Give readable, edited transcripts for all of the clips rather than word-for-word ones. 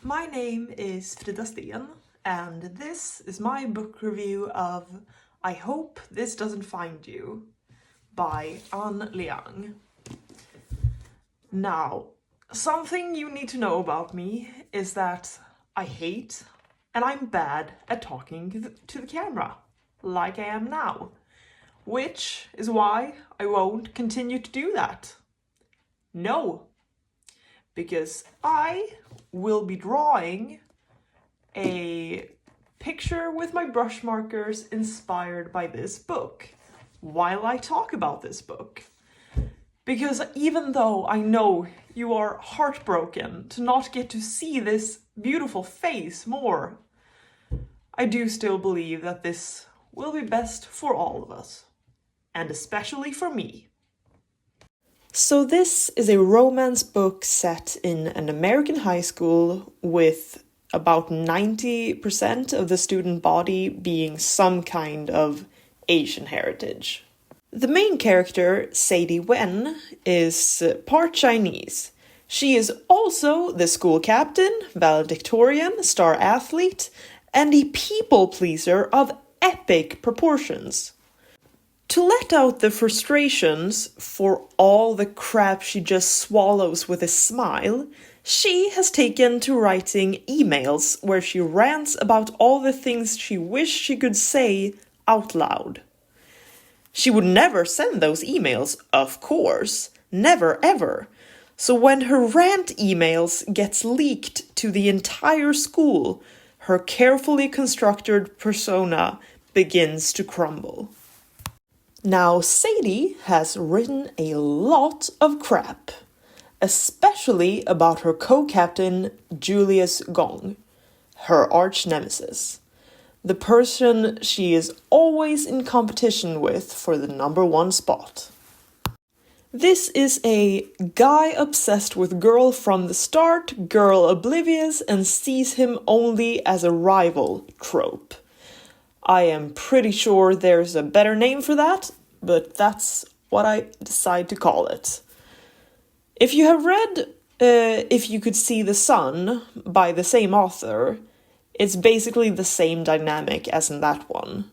My name is Frida Sten, and this is my book review of I Hope This Doesn't Find You by Ann Liang. Now, something you need to know about me is that I hate and I'm bad at talking to the camera, like I am now, which is why I won't continue to do that. No, because I will be drawing a picture with my brush markers inspired by this book while I talk about this book. Because even though I know you are heartbroken to not get to see this beautiful face more, I do still believe that this will be best for all of us, and especially for me. So this is a romance book set in an American high school with about 90% of the student body being some kind of Asian heritage. The main character, Sadie Wen, is part Chinese. She is also the school captain, valedictorian, star athlete, and a people pleaser of epic proportions. To let out the frustrations for all the crap she just swallows with a smile, she has taken to writing emails where she rants about all the things she wished she could say out loud. She would never send those emails, of course, never ever. So when her rant emails gets leaked to the entire school, her carefully constructed persona begins to crumble. Now, Sadie has written a lot of crap, especially about her co-captain Julius Gong, her arch-nemesis, the person she is always in competition with for the #1 spot. This is a guy obsessed with girl from the start, girl oblivious, and sees him only as a rival trope. I am pretty sure there's a better name for that, but that's what I decide to call it. If you have read If You Could See the Sun by the same author, it's basically the same dynamic as in that one.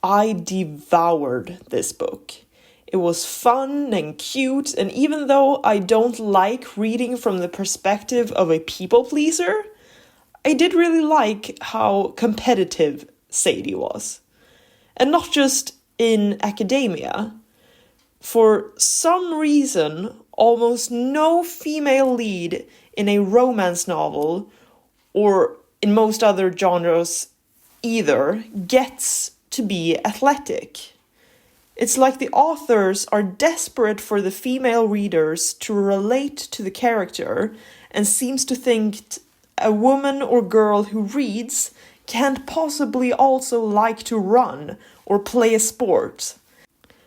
I devoured this book. It was fun and cute, and even though I don't like reading from the perspective of a people pleaser, I did really like how competitive Sadie was. And not just in academia. For some reason, almost no female lead in a romance novel, or in most other genres either, gets to be athletic. It's like the authors are desperate for the female readers to relate to the character and seems to think a woman or girl who reads can't possibly also like to run or play a sport.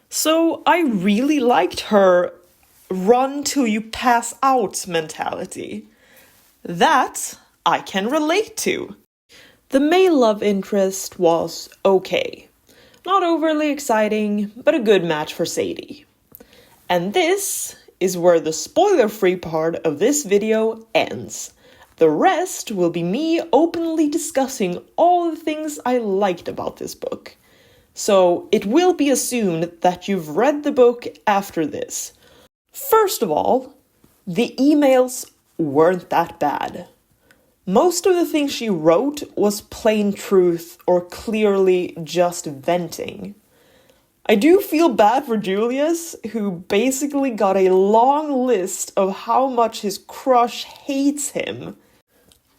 So I really liked her run till you pass out mentality. That I can relate to. The male love interest was okay. Not overly exciting, but a good match for Sadie. And this is where the spoiler-free part of this video ends. The rest will be me openly discussing all the things I liked about this book. So it will be assumed that you've read the book after this. First of all, the emails weren't that bad. Most of the things she wrote was plain truth or clearly just venting. I do feel bad for Julius, who basically got a long list of how much his crush hates him.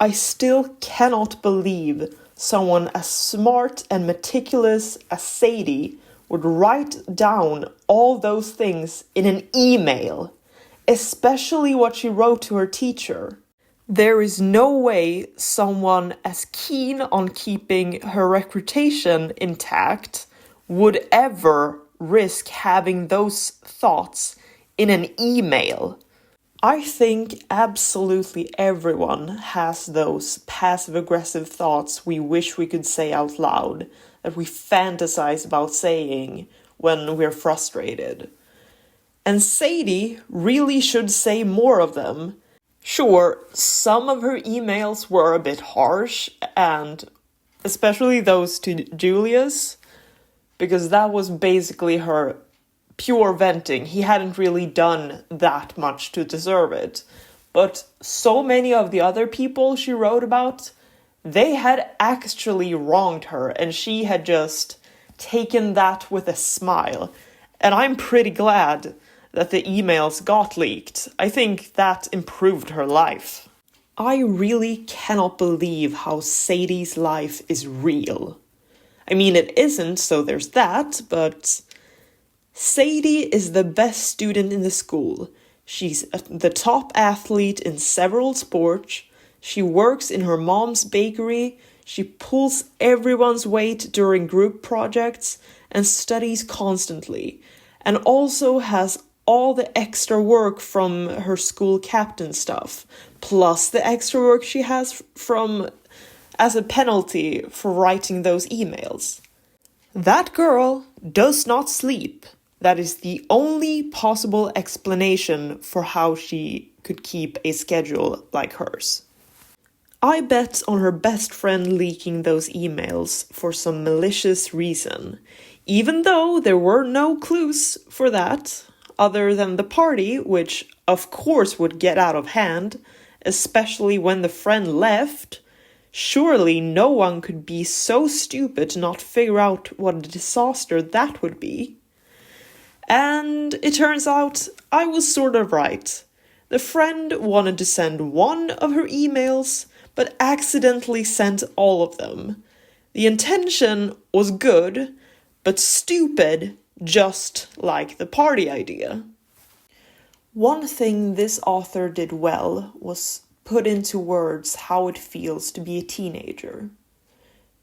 I still cannot believe someone as smart and meticulous as Sadie would write down all those things in an email, especially what she wrote to her teacher. There is no way someone as keen on keeping her reputation intact would ever risk having those thoughts in an email. I think absolutely everyone has those passive-aggressive thoughts we wish we could say out loud, that we fantasize about saying when we're frustrated. And Sadie really should say more of them, Sure, some of her emails were a bit harsh, and especially those to Julius, because that was basically her pure venting. He hadn't really done that much to deserve it. But so many of the other people she wrote about, they had actually wronged her, and she had just taken that with a smile. And I'm pretty glad that the emails got leaked. I think that improved her life. I really cannot believe how Sadie's life is real. I mean, it isn't, so there's that, but Sadie is the best student in the school. She's the top athlete in several sports. She works in her mom's bakery. She pulls everyone's weight during group projects and studies constantly, and also has all the extra work from her school captain stuff, plus the extra work she has from as a penalty for writing those emails. That girl does not sleep. That is the only possible explanation for how she could keep a schedule like hers. I bet on her best friend leaking those emails for some malicious reason, even though there were no clues for that, other than the party, which of course would get out of hand, especially when the friend left. Surely no one could be so stupid to not figure out what a disaster that would be. And it turns out I was sort of right. The friend wanted to send one of her emails, but accidentally sent all of them. The intention was good, but stupid, just like the party idea. One thing this author did well was put into words how it feels to be a teenager.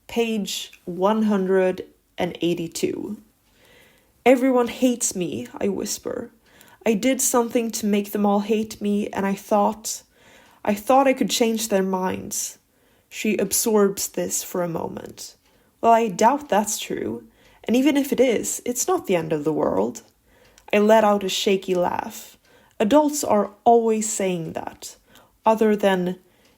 Page 182. Everyone hates me, I whisper. I did something to make them all hate me, and I thought I could change their minds. She absorbs this for a moment. Well, I doubt that's true, and even if it is, it's not the end of the world. I let out a shaky laugh. Adults are always saying that. Other than,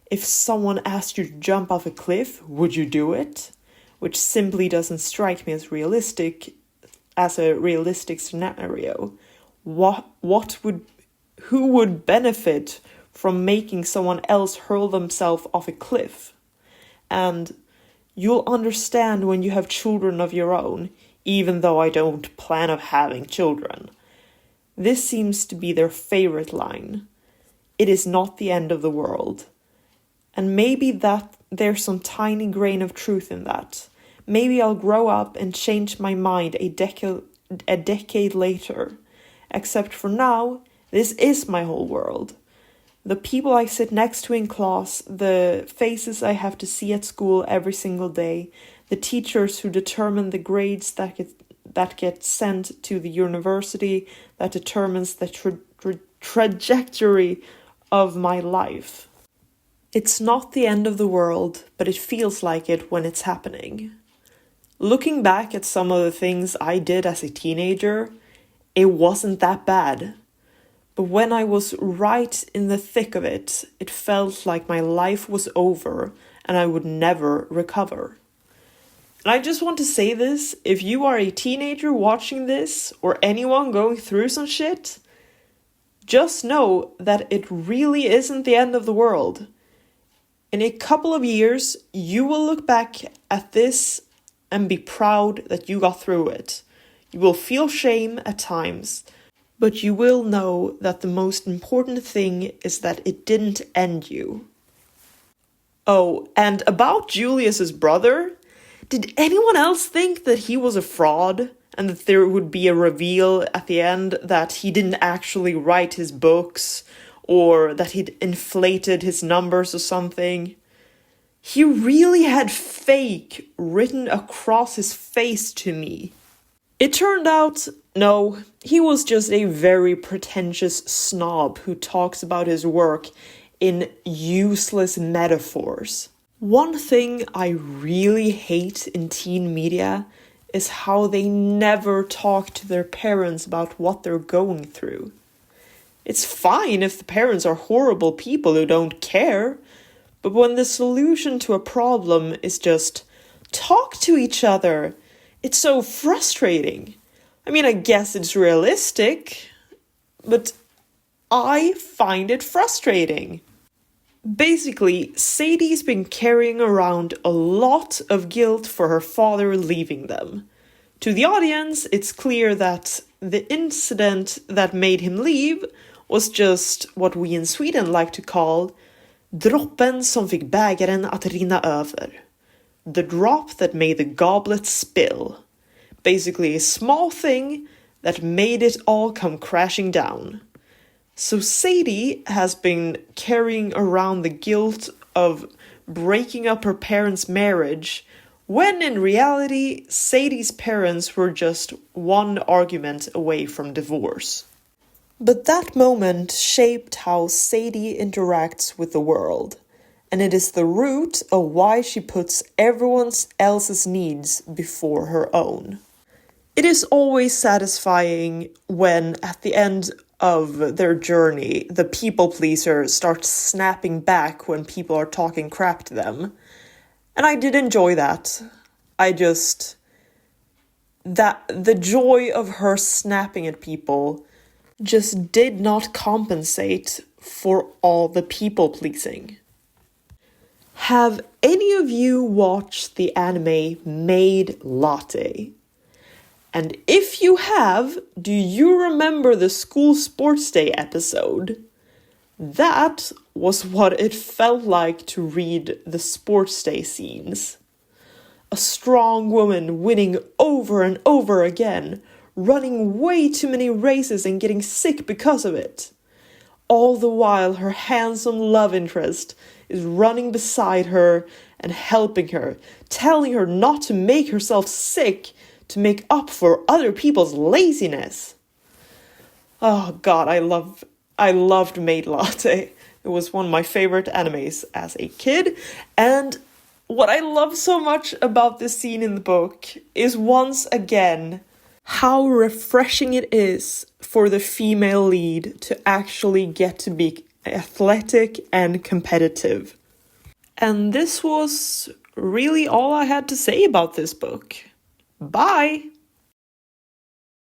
if someone asked you to jump off a cliff, would you do it? Which simply doesn't strike me as realistic, as a realistic scenario. Who would benefit from making someone else hurl themselves off a cliff? And you'll understand when you have children of your own, even though I don't plan on having children. This seems to be their favorite line. It is not the end of the world. And maybe that there's some tiny grain of truth in that. Maybe I'll grow up and change my mind a decade later. Except for now, this is my whole world. The people I sit next to in class, the faces I have to see at school every single day, the teachers who determine the grades that get sent to the university that determines the trajectory of my life. It's not the end of the world, but it feels like it when it's happening. Looking back at some of the things I did as a teenager, it wasn't that bad. But when I was right in the thick of it, it felt like my life was over and I would never recover. And I just want to say this, if you are a teenager watching this, or anyone going through some shit, just know that it really isn't the end of the world. In a couple of years, you will look back at this and be proud that you got through it. You will feel shame at times, but you will know that the most important thing is that it didn't end you. Oh, and about Julius's brother, did anyone else think that he was a fraud? And that there would be a reveal at the end that he didn't actually write his books, or that he'd inflated his numbers or something? He really had fake written across his face to me. It turned out, no, he was just a very pretentious snob who talks about his work in useless metaphors. One thing I really hate in teen media is how they never talk to their parents about what they're going through. It's fine if the parents are horrible people who don't care, but when the solution to a problem is just talk to each other, it's so frustrating. I mean, I guess it's realistic, but I find it frustrating. Basically, Sadie's been carrying around a lot of guilt for her father leaving them. To the audience, it's clear that the incident that made him leave was just what we in Sweden like to call droppen som fick bägaren att rinna över. The drop that made the goblet spill. Basically a small thing that made it all come crashing down. So Sadie has been carrying around the guilt of breaking up her parents' marriage, when in reality, Sadie's parents were just one argument away from divorce. But that moment shaped how Sadie interacts with the world, and it is the root of why she puts everyone else's needs before her own. It is always satisfying when, at the end of their journey, the people pleaser starts snapping back when people are talking crap to them. And I did enjoy that. The joy of her snapping at people just did not compensate for all the people pleasing. Have any of you watched the anime Maid Latte? And if you have, do you remember the school sports day episode? That was what it felt like to read the sports day scenes. A strong woman winning over and over again, running way too many races and getting sick because of it. All the while her handsome love interest is running beside her and helping her, telling her not to make herself sick to make up for other people's laziness. Oh god, I loved Maid Latte. It was one of my favorite animes as a kid, and what I love so much about this scene in the book is once again how refreshing it is for the female lead to actually get to be athletic and competitive. And this was really all I had to say about this book. Bye!